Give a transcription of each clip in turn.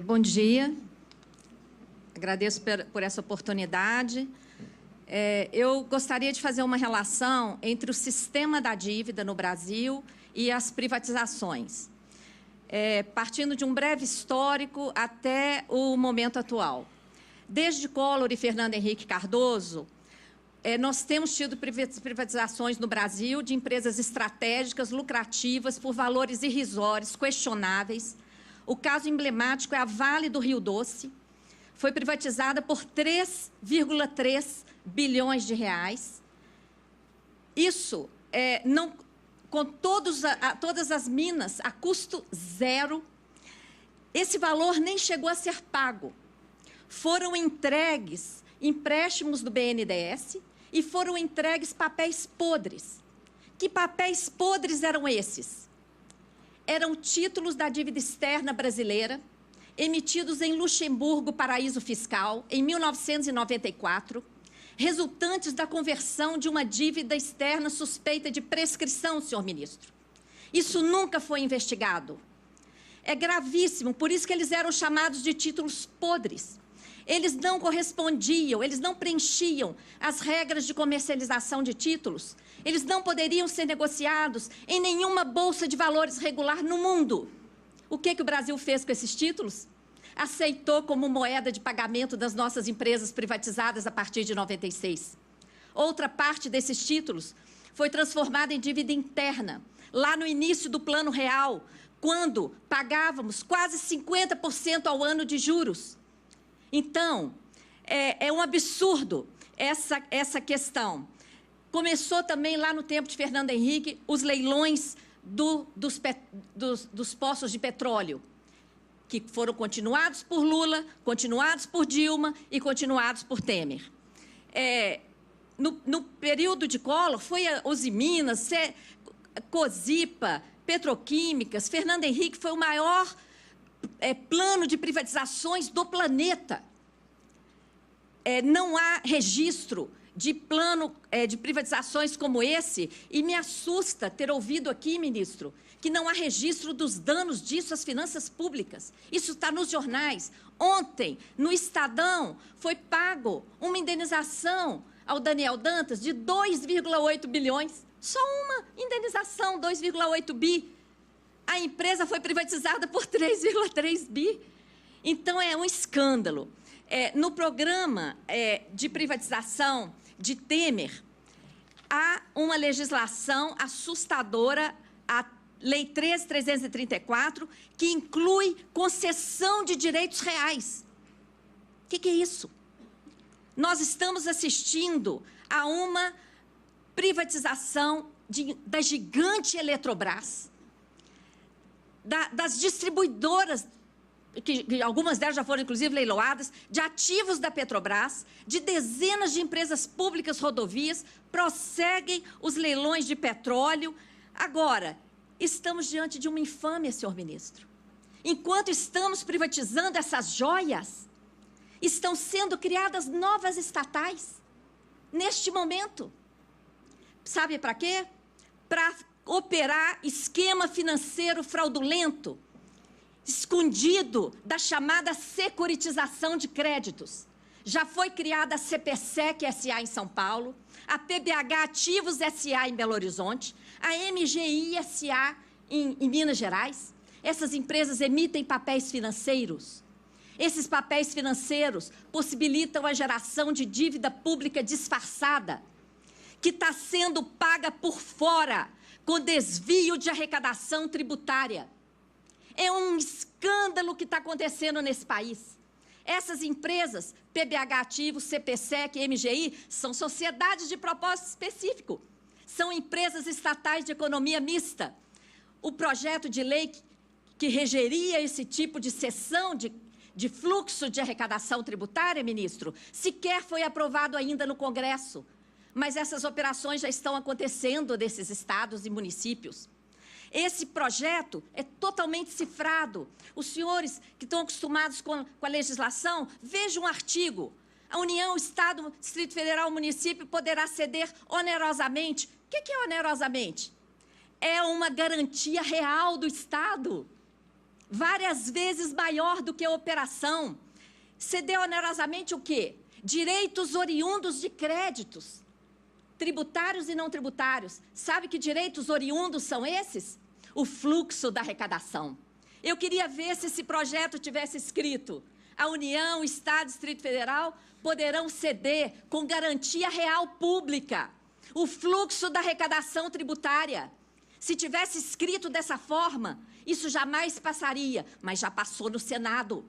Bom dia, agradeço por essa oportunidade. Eu gostaria de fazer uma relação entre o sistema da dívida no Brasil e as privatizações, partindo de um breve histórico até o momento atual. Desde Collor e Fernando Henrique Cardoso, nós temos tido privatizações no Brasil de empresas estratégicas, lucrativas, por valores irrisórios, questionáveis. O caso emblemático é a Vale do Rio Doce, foi privatizada por 3,3 bilhões de reais. Isso, com todas as minas, a custo zero. Esse valor nem chegou a ser pago. Foram entregues empréstimos do BNDES e foram entregues papéis podres. Que papéis podres eram esses? Eram títulos da dívida externa brasileira, emitidos em Luxemburgo, paraíso fiscal, em 1994, resultantes da conversão de uma dívida externa suspeita de prescrição, senhor ministro. Isso nunca foi investigado. É gravíssimo, por isso que eles eram chamados de títulos podres. Eles não correspondiam, eles não preenchiam as regras de comercialização de títulos. Eles não poderiam ser negociados em nenhuma bolsa de valores regular no mundo. O que o Brasil fez com esses títulos? Aceitou como moeda de pagamento das nossas empresas privatizadas a partir de 96. Outra parte desses títulos foi transformada em dívida interna, lá no início do Plano Real, quando pagávamos quase 50% ao ano de juros. Então, é um absurdo essa questão. Começou também lá no tempo de Fernando Henrique os leilões dos poços de petróleo, que foram continuados por Lula, continuados por Dilma e continuados por Temer. No período de Collor, foi a Usiminas, Cosipa, Petroquímicas. Fernando Henrique foi o maior plano de privatizações do planeta. Não há registro de plano de privatizações como esse, e me assusta ter ouvido aqui, ministro, que não há registro dos danos disso às finanças públicas. Isso está nos jornais. Ontem, no Estadão, foi pago uma indenização ao Daniel Dantas de 2,8 bilhões. Só uma indenização, 2,8 bi. A empresa foi privatizada por 3,3 bi. Então, é um escândalo. No programa de privatização de Temer, há uma legislação assustadora, a Lei 13.334, que inclui concessão de direitos reais. O que é isso? Nós estamos assistindo a uma privatização da gigante Eletrobras, das distribuidoras, que algumas delas já foram, inclusive, leiloadas, de ativos da Petrobras, de dezenas de empresas públicas rodovias, prosseguem os leilões de petróleo. Agora, estamos diante de uma infâmia, senhor ministro. Enquanto estamos privatizando essas joias, estão sendo criadas novas estatais, neste momento. Sabe para quê? Para operar esquema financeiro fraudulento, escondido da chamada securitização de créditos. Já foi criada a CPSEC SA em São Paulo, a PBH Ativos SA em Belo Horizonte, a MGI SA em Minas Gerais. Essas empresas emitem papéis financeiros. Esses papéis financeiros possibilitam a geração de dívida pública disfarçada, que está sendo paga por fora, com desvio de arrecadação tributária. É um escândalo que está acontecendo nesse país. Essas empresas, PBH Ativos, CPSEC e MGI, são sociedades de propósito específico. São empresas estatais de economia mista. O projeto de lei que regeria esse tipo de cessão de fluxo de arrecadação tributária, ministro, sequer foi aprovado ainda no Congresso. Mas essas operações já estão acontecendo nesses estados e municípios. Esse projeto é totalmente cifrado. Os senhores que estão acostumados com a legislação, vejam um artigo. A União, Estado, Distrito Federal, município poderá ceder onerosamente. O que é onerosamente? É uma garantia real do Estado. várias vezes maior do que a operação. Ceder onerosamente o quê? Direitos oriundos de créditos, tributários e não tributários. Sabe que direitos oriundos são esses? O fluxo da arrecadação. Eu queria ver se esse projeto tivesse escrito: a União, o Estado, o Distrito Federal poderão ceder com garantia real pública o fluxo da arrecadação tributária. Se tivesse escrito dessa forma, isso jamais passaria, mas já passou no Senado.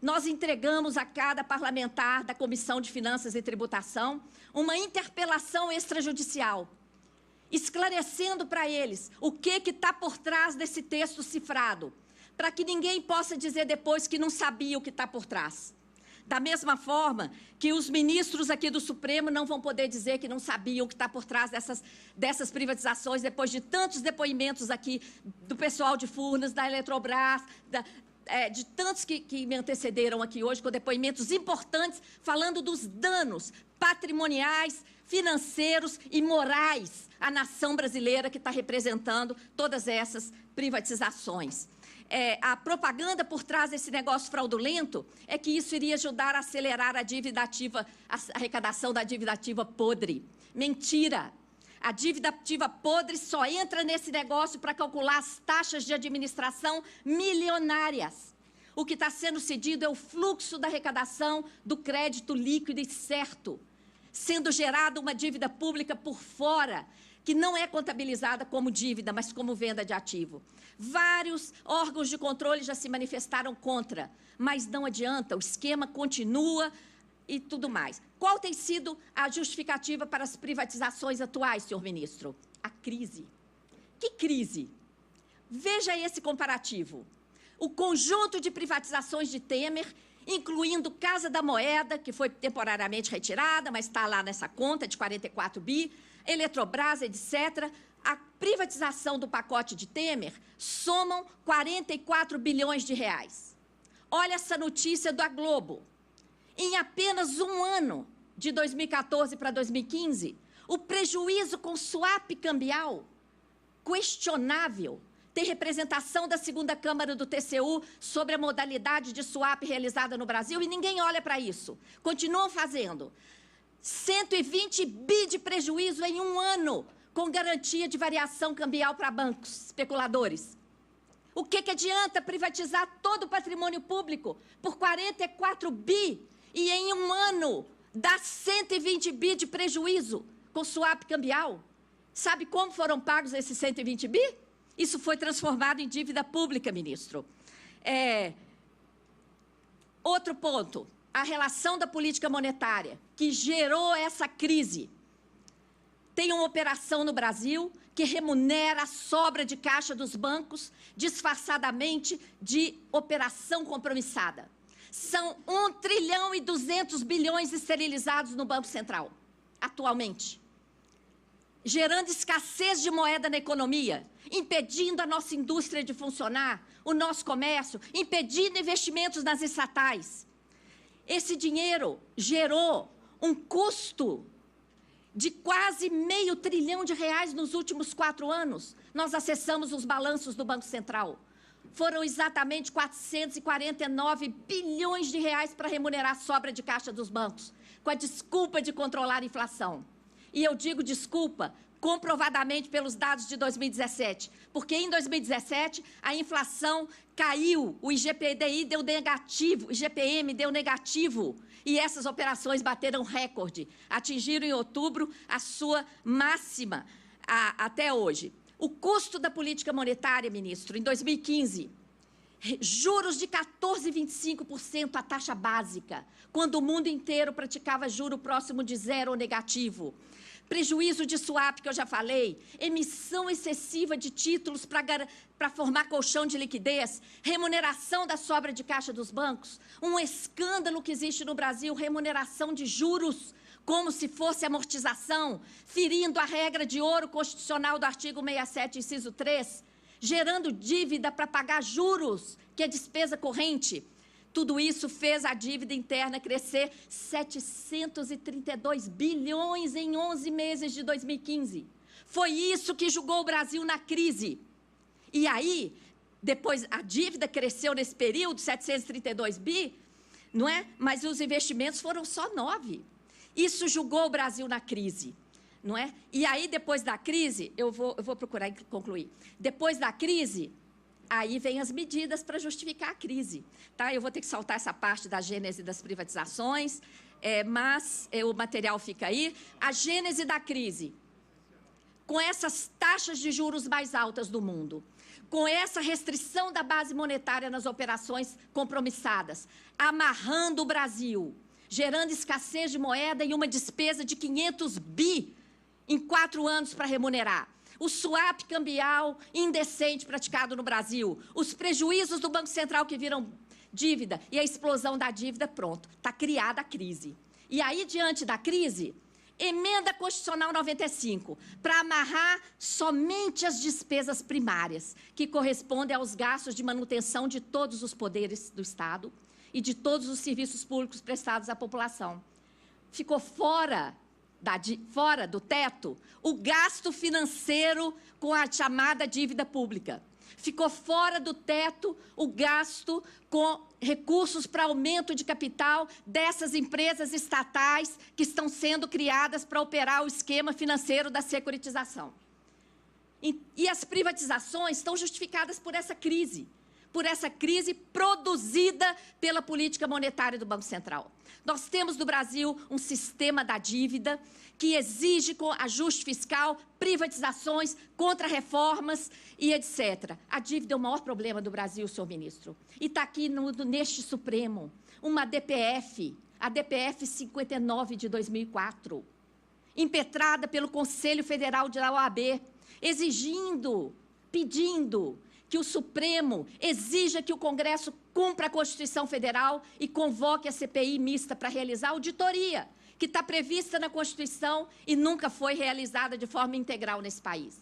Nós entregamos a cada parlamentar da Comissão de Finanças e Tributação uma interpelação extrajudicial, esclarecendo para eles o que está por trás desse texto cifrado, para que ninguém possa dizer depois que não sabia o que está por trás. Da mesma forma que os ministros aqui do Supremo não vão poder dizer que não sabiam o que está por trás dessas privatizações, depois de tantos depoimentos aqui do pessoal de Furnas, da Eletrobras, de tantos que me antecederam aqui hoje, com depoimentos importantes, falando dos danos patrimoniais, financeiros e morais à nação brasileira que está representando todas essas privatizações. A propaganda por trás desse negócio fraudulento é que isso iria ajudar a acelerar a dívida ativa, a arrecadação da dívida ativa podre. Mentira! A dívida ativa podre só entra nesse negócio para calcular as taxas de administração milionárias. O que está sendo cedido é o fluxo da arrecadação do crédito líquido e certo, sendo gerada uma dívida pública por fora, que não é contabilizada como dívida, mas como venda de ativo. Vários órgãos de controle já se manifestaram contra, mas não adianta, o esquema continua e tudo mais. Qual tem sido a justificativa para as privatizações atuais, senhor ministro? A crise. Que crise? Veja esse comparativo. O conjunto de privatizações de Temer, incluindo Casa da Moeda, que foi temporariamente retirada, mas está lá nessa conta de 44 bi, Eletrobras, etc., a privatização do pacote de Temer somam 44 bilhões de reais. Olha essa notícia da Globo. Em apenas um ano, de 2014 para 2015, o prejuízo com swap cambial, questionável, tem representação da segunda Câmara do TCU sobre a modalidade de swap realizada no Brasil e ninguém olha para isso. Continuam fazendo. 120 bi de prejuízo em um ano, com garantia de variação cambial para bancos especuladores. O que adianta privatizar todo o patrimônio público por 44 bi e em um ano dá 120 bi de prejuízo com swap cambial? Sabe como foram pagos esses 120 bi? Isso foi transformado em dívida pública, ministro. Outro ponto, a relação da política monetária, que gerou essa crise. Tem uma operação no Brasil que remunera a sobra de caixa dos bancos, disfarçadamente de operação compromissada. São 1 trilhão e 200 bilhões esterilizados no Banco Central, atualmente, gerando escassez de moeda na economia, impedindo a nossa indústria de funcionar, o nosso comércio, impedindo investimentos nas estatais. Esse dinheiro gerou um custo de quase R$500 bilhão nos últimos 4 anos. Nós acessamos os balanços do Banco Central. Foram exatamente 449 bilhões de reais para remunerar a sobra de caixa dos bancos, com a desculpa de controlar a inflação. E eu digo desculpa comprovadamente pelos dados de 2017, porque em 2017 a inflação caiu, o IGPDI deu negativo, o IGPM deu negativo, e essas operações bateram recorde, atingiram em outubro a sua máxima até hoje. O custo da política monetária, ministro, em 2015, juros de 14,25% a taxa básica, quando o mundo inteiro praticava juro próximo de zero ou negativo. Prejuízo de swap, que eu já falei, emissão excessiva de títulos para formar colchão de liquidez, remuneração da sobra de caixa dos bancos, um escândalo que existe no Brasil, remuneração de juros, como se fosse amortização, ferindo a regra de ouro constitucional do artigo 67, inciso 3, gerando dívida para pagar juros, que é despesa corrente. Tudo isso fez a dívida interna crescer 732 bilhões em 11 meses de 2015. Foi isso que jogou o Brasil na crise. E aí, Depois, a dívida cresceu nesse período, 732 bi, não é? Mas os investimentos foram só 9. Isso jogou o Brasil na crise, não é? E aí, depois da crise, eu vou procurar concluir. Depois da crise, aí vem as medidas para justificar a crise. Tá? Eu vou ter que saltar essa parte da gênese das privatizações, mas o material fica aí. A gênese da crise, com essas taxas de juros mais altas do mundo, com essa restrição da base monetária nas operações compromissadas, amarrando o Brasil, gerando escassez de moeda e uma despesa de 500 bi em 4 anos para remunerar. O swap cambial indecente praticado no Brasil, os prejuízos do Banco Central que viram dívida e a explosão da dívida, pronto, está criada a crise. E aí, diante da crise, emenda constitucional 95, para amarrar somente as despesas primárias, que correspondem aos gastos de manutenção de todos os poderes do Estado e de todos os serviços públicos prestados à população. Ficou fora do teto o gasto financeiro com a chamada dívida pública. Ficou fora do teto o gasto com recursos para aumento de capital dessas empresas estatais que estão sendo criadas para operar o esquema financeiro da securitização. E as privatizações estão justificadas por essa crise produzida pela política monetária do Banco Central. Nós temos no Brasil um sistema da dívida que exige com ajuste fiscal, privatizações, contra-reformas e etc. A dívida é o maior problema do Brasil, senhor ministro. E está aqui neste Supremo uma DPF, a DPF 59 de 2004, impetrada pelo Conselho Federal da OAB, pedindo que o Supremo exija que o Congresso cumpra a Constituição Federal e convoque a CPI mista para realizar a auditoria, que está prevista na Constituição e nunca foi realizada de forma integral nesse país.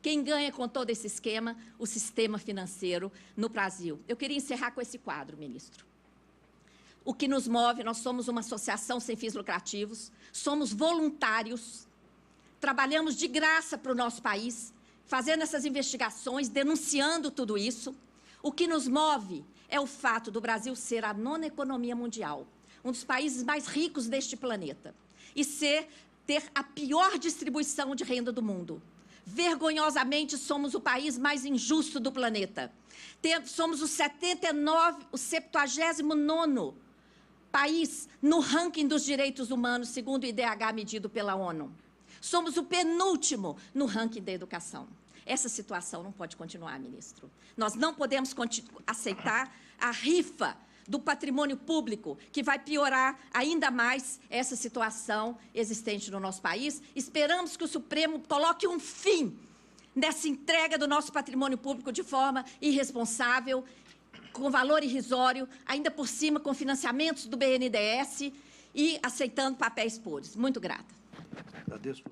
Quem ganha com todo esse esquema? O sistema financeiro no Brasil. Eu queria encerrar com esse quadro, ministro. O que nos move, nós somos uma associação sem fins lucrativos, somos voluntários, trabalhamos de graça para o nosso país, fazendo essas investigações, denunciando tudo isso. O que nos move é o fato do Brasil ser a 9ª economia mundial, um dos países mais ricos deste planeta, e ter a pior distribuição de renda do mundo. Vergonhosamente, somos o país mais injusto do planeta. Somos o 79º país no ranking dos direitos humanos, segundo o IDH medido pela ONU. Somos o penúltimo no ranking da educação. Essa situação não pode continuar, ministro. Nós não podemos aceitar a rifa do patrimônio público, que vai piorar ainda mais essa situação existente no nosso país. Esperamos que o Supremo coloque um fim nessa entrega do nosso patrimônio público de forma irresponsável, com valor irrisório, ainda por cima com financiamentos do BNDES e aceitando papéis podres. Muito grata. Agradeço.